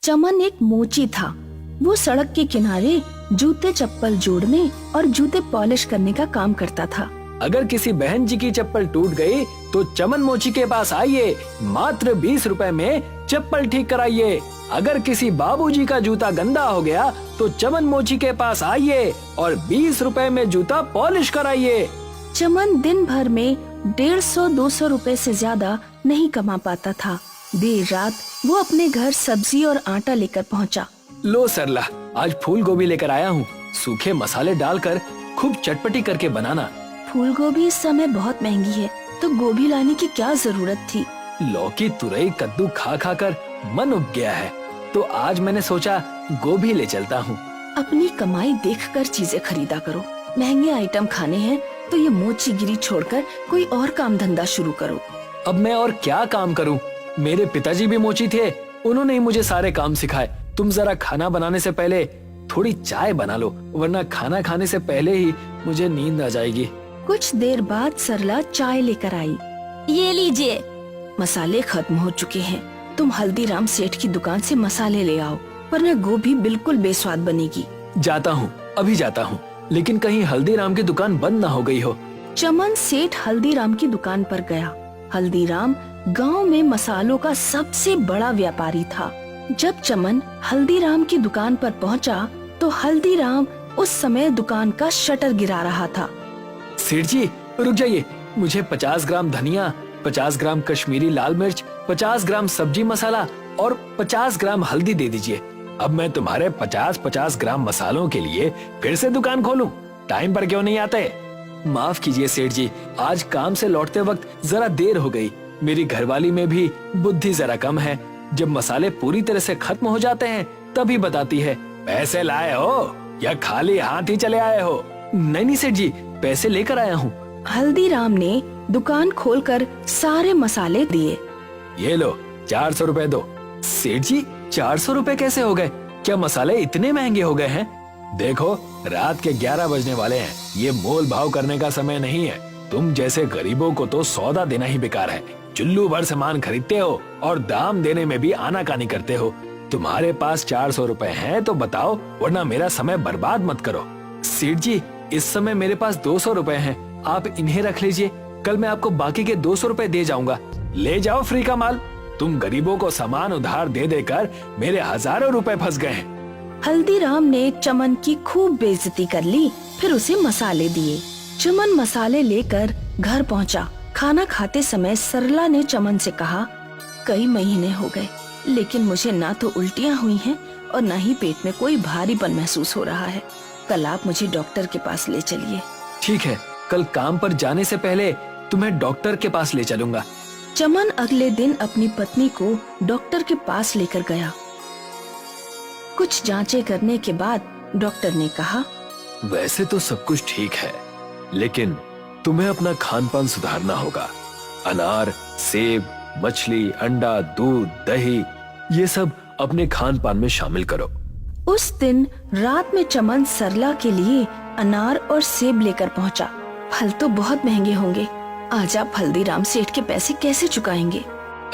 चमन एक मोची था। वो सड़क के किनारे जूते चप्पल जोड़ने और जूते पॉलिश करने का काम करता था। अगर किसी बहन जी की चप्पल टूट गई तो चमन मोची के पास आइए, मात्र 20 रुपए में चप्पल ठीक कराइए। अगर किसी बाबूजी का जूता गंदा हो गया तो चमन मोची के पास आइए और 20 रुपए में जूता पॉलिश कराइए। चमन दिन भर में 150-200 रुपए से ज्यादा नहीं कमा पाता था। देर रात वो अपने घर सब्जी और आटा लेकर पहुंचा। लो सरला, आज फूल गोभी लेकर आया हूँ। सूखे मसाले डालकर खूब चटपटी करके बनाना। फूल गोभी इस समय बहुत महंगी है, तो गोभी लाने की क्या जरूरत थी। लौकी तुरई कद्दू खा खा कर मन उब गया है, तो आज मैंने सोचा गोभी ले चलता हूँ। अपनी कमाई देखकर चीजें खरीदा करो। महंगे आइटम खाने हैं तो ये मोचीगिरी छोड़कर कोई और काम धंधा शुरू करो। अब मैं और क्या काम करूँ? मेरे पिताजी भी मोची थे, उन्होंने ही मुझे सारे काम सिखाए। तुम जरा खाना बनाने से पहले थोड़ी चाय बना लो, वरना खाना खाने से पहले ही मुझे नींद आ जाएगी। कुछ देर बाद सरला चाय लेकर आई। ये लीजिए, मसाले खत्म हो चुके हैं। तुम हल्दीराम सेठ की दुकान से मसाले ले आओ, वरना गोभी बिल्कुल बेस्वाद बनेगी। जाता हूँ, अभी जाता हूँ, लेकिन कहीं हल्दीराम की दुकान बंद ना हो गई हो। चमन सेठ हल्दीराम की दुकान पर गया। हल्दीराम गांव में मसालों का सबसे बड़ा व्यापारी था। जब चमन हल्दीराम की दुकान पर पहुंचा, तो हल्दीराम उस समय दुकान का शटर गिरा रहा था। सेठ जी रुक जाइए, मुझे 50 ग्राम धनिया, 50 ग्राम कश्मीरी लाल मिर्च, 50 ग्राम सब्जी मसाला और 50 ग्राम हल्दी दे दीजिए। अब मैं तुम्हारे 50-50 ग्राम मसालों के लिए फिर से दुकान खोलूं? टाइम पर क्यों नहीं आते? माफ कीजिए सेठ जी, आज काम से लौटते वक्त जरा देर हो गई। मेरी घरवाली में भी बुद्धि जरा कम है। जब मसाले पूरी तरह से खत्म हो जाते हैं तभी बताती है। पैसे लाए हो या खाली हाथ ही चले आए हो? नहीं सेठ जी, पैसे लेकर आया हूँ। हल्दीराम ने दुकान खोलकर सारे मसाले दिए। ये लो 400 रुपए दो। सेठ जी 400 रुपए कैसे हो गए? क्या मसाले इतने महंगे हो गए हैं? देखो रात के 11 बजने वाले हैं, ये मोल भाव करने का समय नहीं है। तुम जैसे गरीबों को तो सौदा देना ही बेकार है। चुल्लू भर सामान खरीदते हो और दाम देने में भी आनाकानी करते हो। तुम्हारे पास 400 रुपए हैं तो बताओ, वरना मेरा समय बर्बाद मत करो। सेठ जी इस समय मेरे पास 200 रुपए हैं, आप इन्हें रख लीजिए। कल मैं आपको बाकी के 200 रुपए दे जाऊंगा। ले जाओ फ्री का माल। तुम गरीबों को सामान उधार दे देकर मेरे हजारों रुपए फंस गए हैं। हल्दीराम ने चमन की खूब बेइज्जती कर ली, फिर उसे मसाले दिए। चमन मसाले लेकर घर पहुंचा। खाना खाते समय सरला ने चमन से कहा, कई महीने हो गए, लेकिन मुझे ना तो उल्टियाँ हुई हैं और ना ही पेट में कोई भारीपन महसूस हो रहा है। कल आप मुझे डॉक्टर के पास ले चलिए। ठीक है, कल काम पर जाने से पहले तुम्हें डॉक्टर के पास ले चलूंगा। चमन अगले दिन अपनी पत्नी को डॉक्टर के पास लेकर गया। कुछ जांचें करने के बाद डॉक्टर ने कहा, वैसे तो सब कुछ ठीक है, लेकिन तुम्हें अपना खान पान सुधारना होगा। अनार, सेब, मछली, अंडा, दूध, दही, ये सब अपने खान पान में शामिल करो। उस दिन रात में चमन सरला के लिए अनार और सेब लेकर पहुंचा। फल तो बहुत महंगे होंगे। आज आप हल्दीराम सेठ के पैसे कैसे चुकाएंगे?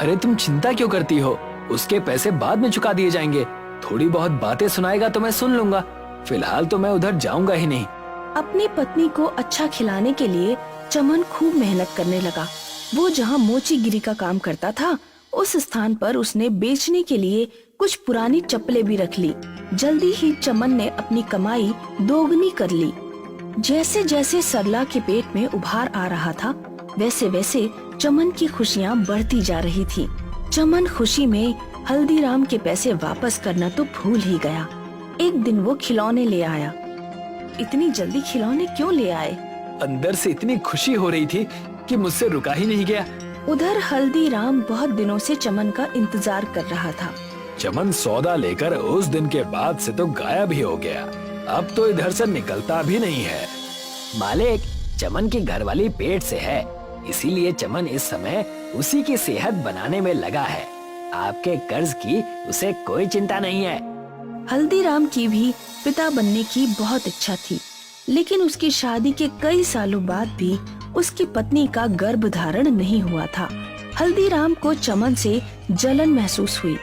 अरे तुम चिंता क्यों करती हो? उसके पैसे बाद में चुका दिए जाएंगे। थोड़ी बहुत बातें सुनाएगा तो मैं सुन लूंगा। फिलहाल तो मैं उधर जाऊंगा ही नहीं। अपनी पत्नी को अच्छा खिलाने के लिए चमन खूब मेहनत करने लगा। वो जहाँ मोचीगिरी का काम करता था, उस स्थान पर उसने बेचने के लिए कुछ पुरानी चप्पलें भी रख ली। जल्दी ही चमन ने अपनी कमाई दोगुनी कर ली। जैसे जैसे सरला के पेट में उभार आ रहा था, वैसे वैसे चमन की खुशियाँ बढ़ती जा रही थी। चमन खुशी में हल्दीराम के पैसे वापस करना तो भूल ही गया। एक दिन वो खिलौने ले आया। इतनी जल्दी खिलौने क्यों ले आए? अंदर से इतनी खुशी हो रही थी कि मुझसे रुका ही नहीं गया। उधर हल्दीराम बहुत दिनों से चमन का इंतजार कर रहा था। चमन सौदा लेकर उस दिन के बाद से तो गायब ही हो गया। अब तो इधर से निकलता भी नहीं है। मालिक, चमन की घरवाली पेट से है, इसीलिए चमन इस समय उसी की सेहत बनाने में लगा है। आपके कर्ज की उसे कोई चिंता नहीं है। हल्दीराम की भी पिता बनने की बहुत इच्छा थी, लेकिन उसकी शादी के कई सालों बाद भी उसकी पत्नी का गर्भ धारण नहीं हुआ था। हल्दीराम को चमन से जलन महसूस हुई।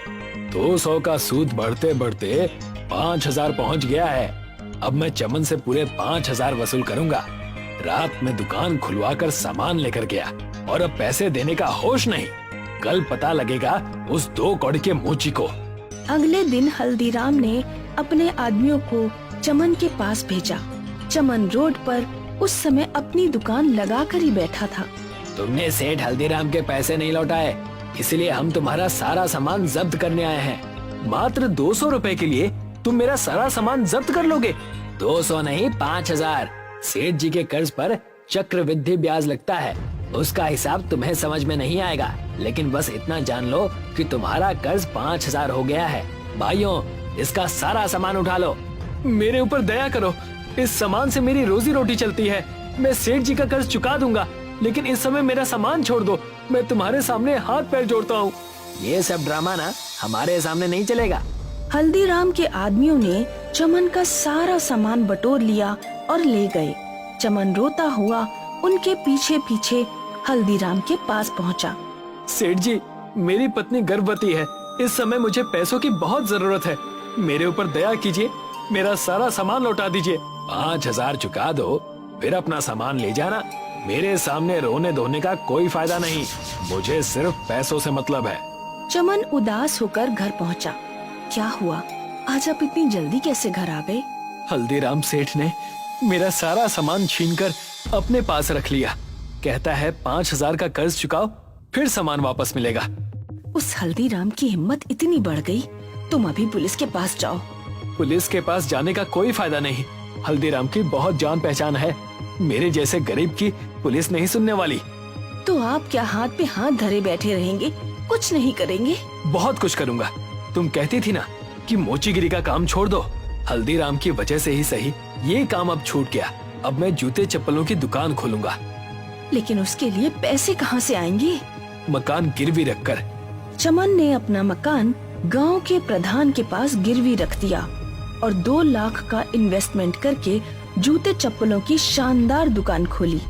200 का सूद बढ़ते बढ़ते 5000 पहुंच गया है। अब मैं चमन से पूरे 5000 वसूल करूंगा। रात में दुकान खुलवाकर सामान लेकर गया और अब पैसे देने का होश नहीं। कल पता लगेगा उस 2 कौड़ी के मोची को। अगले दिन हल्दीराम ने अपने आदमियों को चमन के पास भेजा। चमन रोड पर उस समय अपनी दुकान लगाकर ही बैठा था। तुमने सेठ हल्दीराम के पैसे नहीं लौटाए, इसलिए हम तुम्हारा सारा सामान जब्त करने आए हैं। मात्र 200 रुपए के लिए तुम मेरा सारा सामान जब्त कर लोगे? 200 नहीं 5000। सेठ जी के कर्ज पर चक्रवृद्धि ब्याज लगता है, उसका हिसाब तुम्हें समझ में नहीं आएगा, लेकिन बस इतना जान लो कि तुम्हारा कर्ज 5000 हो गया है। भाइयों, इसका सारा सामान उठा लो। मेरे ऊपर दया करो, इस सामान से मेरी रोजी रोटी चलती है। मैं सेठ जी का कर्ज चुका दूंगा, लेकिन इस समय मेरा सामान छोड़ दो। मैं तुम्हारे सामने हाथ पैर जोड़ता हूँ। ये सब ड्रामा ना हमारे सामने नहीं चलेगा। हल्दीराम के आदमियों ने चमन का सारा सामान बटोर लिया और ले गए। चमन रोता हुआ उनके पीछे पीछे हल्दीराम के पास पहुंचा। सेठ जी, मेरी पत्नी गर्भवती है। इस समय मुझे पैसों की बहुत जरूरत है। मेरे ऊपर दया कीजिए, मेरा सारा सामान लौटा दीजिए। 5000 चुका दो, फिर अपना सामान ले जाना। मेरे सामने रोने धोने का कोई फायदा नहीं, मुझे सिर्फ पैसों से मतलब है। चमन उदास होकर घर पहुंचा। क्या हुआ, आज आप इतनी जल्दी कैसे घर आ गए? हल्दीराम सेठ ने मेरा सारा सामान छीनकर अपने पास रख लिया। कहता है 5000 का कर्ज चुकाओ, फिर सामान वापस मिलेगा। उस हल्दीराम की हिम्मत इतनी बढ़ गई। तुम अभी पुलिस के पास जाओ। पुलिस के पास जाने का कोई फायदा नहीं। हल्दीराम की बहुत जान पहचान है। मेरे जैसे गरीब की पुलिस नहीं सुनने वाली। तो आप क्या हाथ पे हाथ धरे बैठे रहेंगे, कुछ नहीं करेंगे? बहुत कुछ करूंगा। तुम कहती थी ना कि मोचीगिरी का काम छोड़ दो। हल्दीराम की वजह से ही सही ये काम अब छूट गया। अब मैं जूते चप्पलों की दुकान खोलूंगा। लेकिन उसके लिए पैसे कहाँ से आएंगे? मकान गिरवी रखकर। चमन ने अपना मकान गांव के प्रधान के पास गिरवी रख दिया और 2 लाख का इन्वेस्टमेंट करके जूते चप्पलों की शानदार दुकान खोली।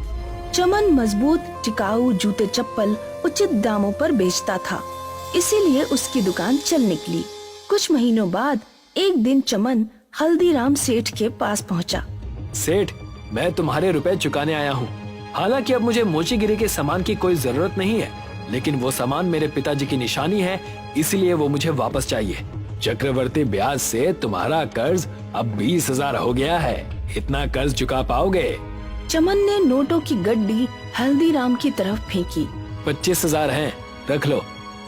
चमन मजबूत टिकाऊ जूते चप्पल उचित दामों पर बेचता था, इसीलिए उसकी दुकान चल निकली। कुछ महीनों बाद एक दिन चमन हल्दीराम सेठ के पास पहुंचा। सेठ, मैं तुम्हारे रुपए चुकाने आया हूँ। हालांकि अब मुझे मोचीगिरी के सामान की कोई जरूरत नहीं है, लेकिन वो सामान मेरे पिताजी की निशानी है, इसलिए वो मुझे वापस चाहिए। चक्रवर्ती ब्याज से तुम्हारा कर्ज अब 20,000 हो गया है। इतना कर्ज चुका पाओगे? चमन ने नोटों की गड्डी हल्दीराम की तरफ फेंकी। 25,000 हैं, रख लो,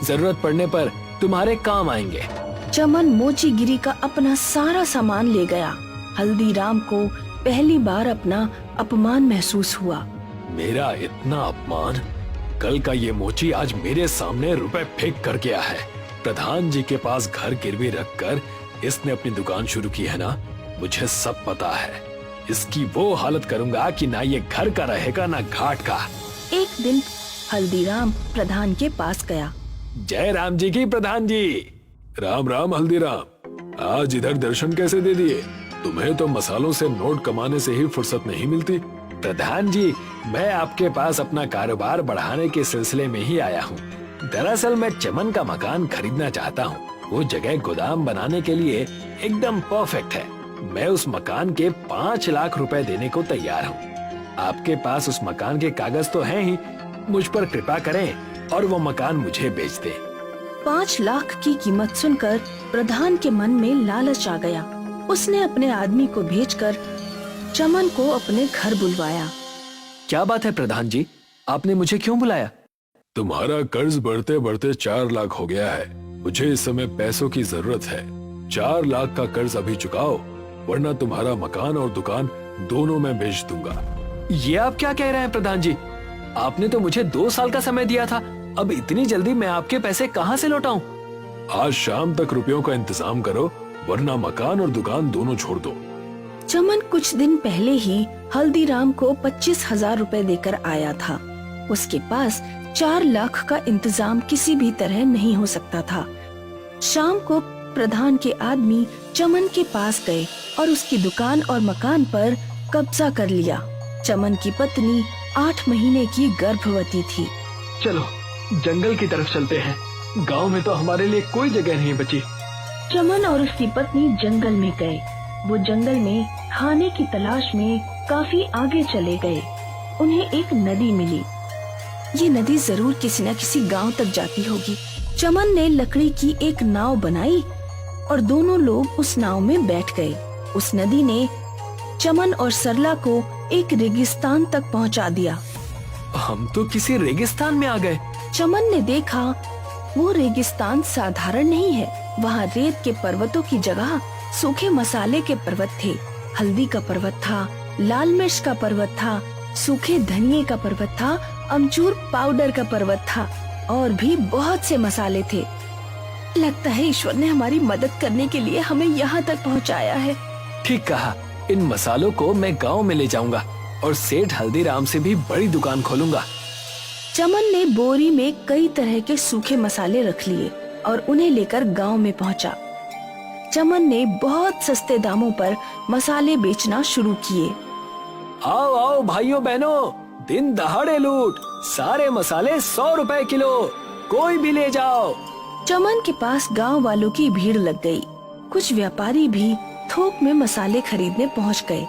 जरूरत पड़ने पर तुम्हारे काम आएंगे। चमन मोचीगिरी का अपना सारा सामान ले गया। हल्दीराम को पहली बार अपना अपमान महसूस हुआ। मेरा इतना अपमान! कल का ये मोची आज मेरे सामने रुपए फेंक कर गया है। प्रधान जी के पास घर गिरवी रखकर इसने अपनी दुकान शुरू की है ना, मुझे सब पता है। इसकी वो हालत करूंगा कि ना ये घर का रहेगा ना घाट का। एक दिन हल्दीराम प्रधान के पास गया। जय राम जी की प्रधान जी। राम राम हल्दीराम, आज इधर दर्शन कैसे दे दिए? तुम्हें तो मसालों से नोट कमाने से ही फुर्सत नहीं मिलती। प्रधान जी, मैं आपके पास अपना कारोबार बढ़ाने के सिलसिले में ही आया हूँ। दरअसल मैं चमन का मकान खरीदना चाहता हूँ। वो जगह गोदाम बनाने के लिए एकदम परफेक्ट है। मैं उस मकान के 5 लाख रुपए देने को तैयार हूँ। आपके पास उस मकान के कागज तो हैं ही, मुझ पर कृपा करें और वो मकान मुझे बेच दें। 5 लाख की कीमत सुनकर प्रधान के मन में लालच आ गया। उसने अपने आदमी को भेजकर चमन को अपने घर बुलवाया। क्या बात है प्रधान जी, आपने मुझे क्यों बुलाया? तुम्हारा कर्ज बढ़ते बढ़ते 4 लाख हो गया है। मुझे इस समय पैसों की जरूरत है। 4 लाख का कर्ज अभी चुकाओ, वरना तुम्हारा मकान और दुकान दोनों मैं बेच दूंगा। ये आप क्या कह रहे हैं प्रधान जी? आपने तो मुझे 2 साल का समय दिया था। अब इतनी जल्दी मैं आपके पैसे कहाँ से लौटाऊं? आज शाम तक रुपयों का इंतजाम करो, वरना मकान और दुकान दोनों छोड़ दो। चमन कुछ दिन पहले ही हल्दीराम को 25,000 रुपए देकर आया था। उसके पास 4 लाख का इंतजाम किसी भी तरह नहीं हो सकता था। शाम को प्रधान के आदमी चमन के पास गए और उसकी दुकान और मकान पर कब्जा कर लिया। चमन की पत्नी 8 महीने की गर्भवती थी। चलो जंगल की तरफ चलते हैं, गांव में तो हमारे लिए कोई जगह नहीं बची। चमन और उसकी पत्नी जंगल में गए। वो जंगल में खाने की तलाश में काफी आगे चले गए। उन्हें एक नदी मिली। ये नदी जरूर किसी न किसी गांव तक जाती होगी। चमन ने लकड़ी की एक नाव बनाई और दोनों लोग उस नाव में बैठ गए। उस नदी ने चमन और सरला को एक रेगिस्तान तक पहुंचा दिया। हम तो किसी रेगिस्तान में आ गए। चमन ने देखा वो रेगिस्तान साधारण नहीं है। वहाँ रेत के पर्वतों की जगह सूखे मसाले के पर्वत थे। हल्दी का पर्वत था, लाल मिर्च का पर्वत था, सूखे धनिये का पर्वत था, अमचूर पाउडर का पर्वत था और भी बहुत से मसाले थे। लगता है ईश्वर ने हमारी मदद करने के लिए हमें यहाँ तक पहुँचाया है। ठीक कहा। इन मसालों को मैं गांव में ले जाऊंगा और सेठ हल्दीराम से भी बड़ी दुकान खोलूंगा। चमन ने बोरी में कई तरह के सूखे मसाले रख लिए और उन्हें लेकर गांव में पहुंचा। चमन ने बहुत सस्ते दामों पर मसाले बेचना शुरू किए। आओ आओ भाइयों बहनों, दिन दहाड़े लूट, सारे मसाले 100 रुपए किलो, कोई भी ले जाओ। चमन के पास गांव वालों की भीड़ लग गई। कुछ व्यापारी भी थोक में मसाले खरीदने पहुंच गए।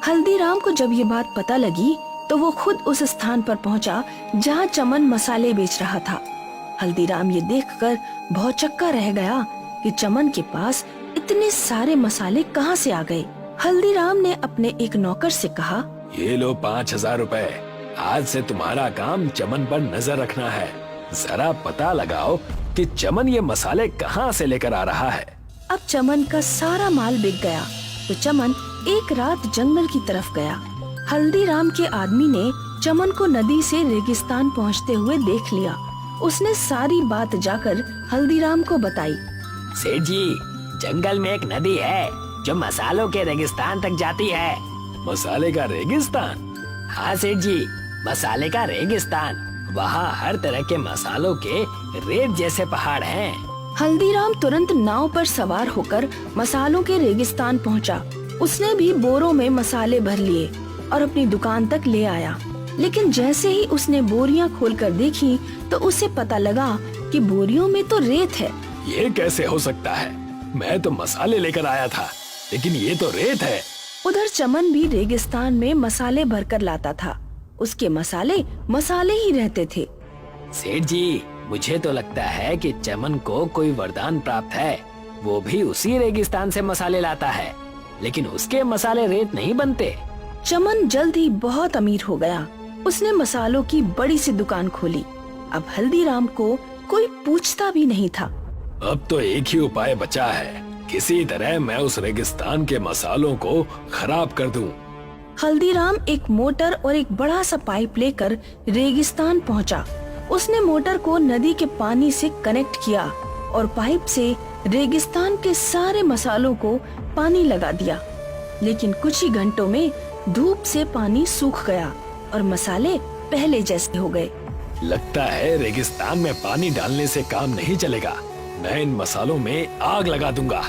हल्दीराम को जब ये बात पता लगी तो वो खुद उस स्थान पर पहुंचा जहां चमन मसाले बेच रहा था। हल्दीराम ये देखकर भौचक्का रह गया कि चमन के पास इतने सारे मसाले कहां से आ गए। हल्दीराम ने अपने एक नौकर से कहा, ये लो 5000 रुपए। आज से तुम्हारा काम चमन पर नजर रखना है। जरा पता लगाओ कि चमन ये मसाले कहां से लेकर आ रहा है। अब चमन का सारा माल बिक गया तो चमन एक रात जंगल की तरफ गया। हल्दीराम के आदमी ने चमन को नदी से रेगिस्तान पहुंचते हुए देख लिया। उसने सारी बात जाकर हल्दीराम को बताई। सेठ जी, जंगल में एक नदी है जो मसालों के रेगिस्तान तक जाती है। मसाले का रेगिस्तान? हाँ सेठ जी, मसाले का रेगिस्तान। वहाँ हर तरह के मसालों के रेत जैसे पहाड़ हैं। हल्दीराम तुरंत नाव पर सवार होकर मसालों के रेगिस्तान पहुंचा। उसने भी बोरों में मसाले भर लिए और अपनी दुकान तक ले आया। लेकिन जैसे ही उसने बोरियां खोलकर देखी तो उसे पता लगा कि बोरियों में तो रेत है। ये कैसे हो सकता है? मैं तो मसाले लेकर आया था, लेकिन ये तो रेत है। उधर चमन भी रेगिस्तान में मसाले भरकर लाता था। उसके मसाले मसाले ही रहते थे। सेठ जी, मुझे तो लगता है कि चमन को कोई वरदान प्राप्त है। वो भी उसी रेगिस्तान से मसाले लाता है, लेकिन उसके मसाले रेत नहीं बनते। चमन जल्द ही बहुत अमीर हो गया। उसने मसालों की बड़ी सी दुकान खोली। अब हल्दीराम को कोई पूछता भी नहीं था। अब तो एक ही उपाय बचा है, किसी तरह मैं उस रेगिस्तान के मसालों को खराब कर दूं। हल्दीराम एक मोटर और एक बड़ा सा पाइप लेकर रेगिस्तान पहुंचा। उसने मोटर को नदी के पानी से कनेक्ट किया और पाइप से रेगिस्तान के सारे मसालों को पानी लगा दिया। लेकिन कुछ ही घंटों में धूप से पानी सूख गया और मसाले पहले जैसे हो गए। लगता है रेगिस्तान में पानी डालने से काम नहीं चलेगा। मैं इन मसालों में आग लगा दूंगा।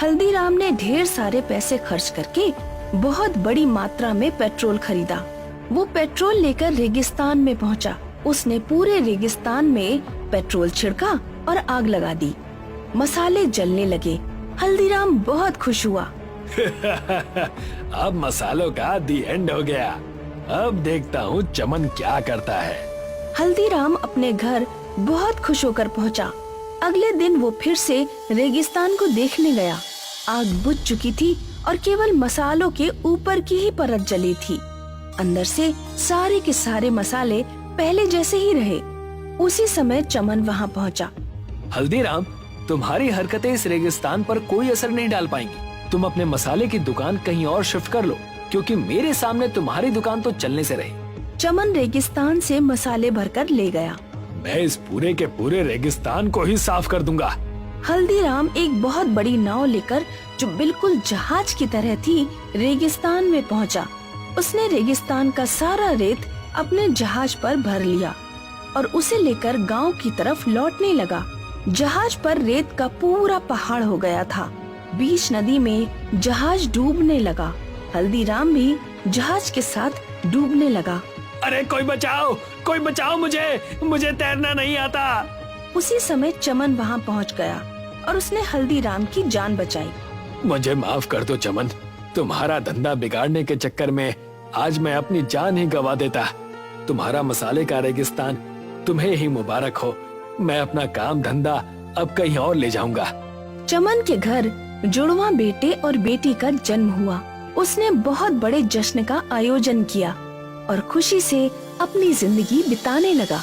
हल्दीराम ने ढेर सारे पैसे खर्च करके बहुत बड़ी मात्रा में पेट्रोल खरीदा। वो पेट्रोल लेकर रेगिस्तान में पहुंचा। उसने पूरे रेगिस्तान में पेट्रोल छिड़का और आग लगा दी। मसाले जलने लगे। हल्दीराम बहुत खुश हुआ। अब मसालों का दी एंड हो गया। अब देखता हूँ चमन क्या करता है। हल्दीराम अपने घर बहुत खुश होकर पहुंचा। अगले दिन वो फिर से रेगिस्तान को देखने गया। आग बुझ चुकी थी और केवल मसालों के ऊपर की ही परत जली थी। अंदर से सारे के सारे मसाले पहले जैसे ही रहे। उसी समय चमन वहाँ पहुँचा। हल्दीराम, तुम्हारी हरकतें इस रेगिस्तान पर कोई असर नहीं डाल पाएंगी। तुम अपने मसाले की दुकान कहीं और शिफ्ट कर लो, क्योंकि मेरे सामने तुम्हारी दुकान तो चलने से रही। चमन रेगिस्तान से मसाले भरकर ले गया। मैं इस पूरे के पूरे रेगिस्तान को ही साफ कर दूंगा। हल्दीराम एक बहुत बड़ी नाव लेकर, जो बिल्कुल जहाज की तरह थी, रेगिस्तान में पहुंचा। उसने रेगिस्तान का सारा रेत अपने जहाज पर भर लिया और उसे लेकर गांव की तरफ लौटने लगा। जहाज पर रेत का पूरा पहाड़ हो गया था। बीच नदी में जहाज डूबने लगा। हल्दीराम भी जहाज के साथ डूबने लगा। अरे कोई बचाओ मुझे तैरना नहीं आता। उसी समय चमन वहाँ पहुँच गया और उसने हल्दीराम की जान बचाई। मुझे माफ कर दो चमन, तुम्हारा धंधा बिगाड़ने के चक्कर में आज मैं अपनी जान ही गवा देता। तुम्हारा मसाले का रेगिस्तान तुम्हें ही मुबारक हो। मैं अपना काम धंधा अब कहीं और ले जाऊंगा। चमन के घर जुड़वा बेटे और बेटी का जन्म हुआ। उसने बहुत बड़े जश्न का आयोजन किया और खुशी से अपनी जिंदगी बिताने लगा।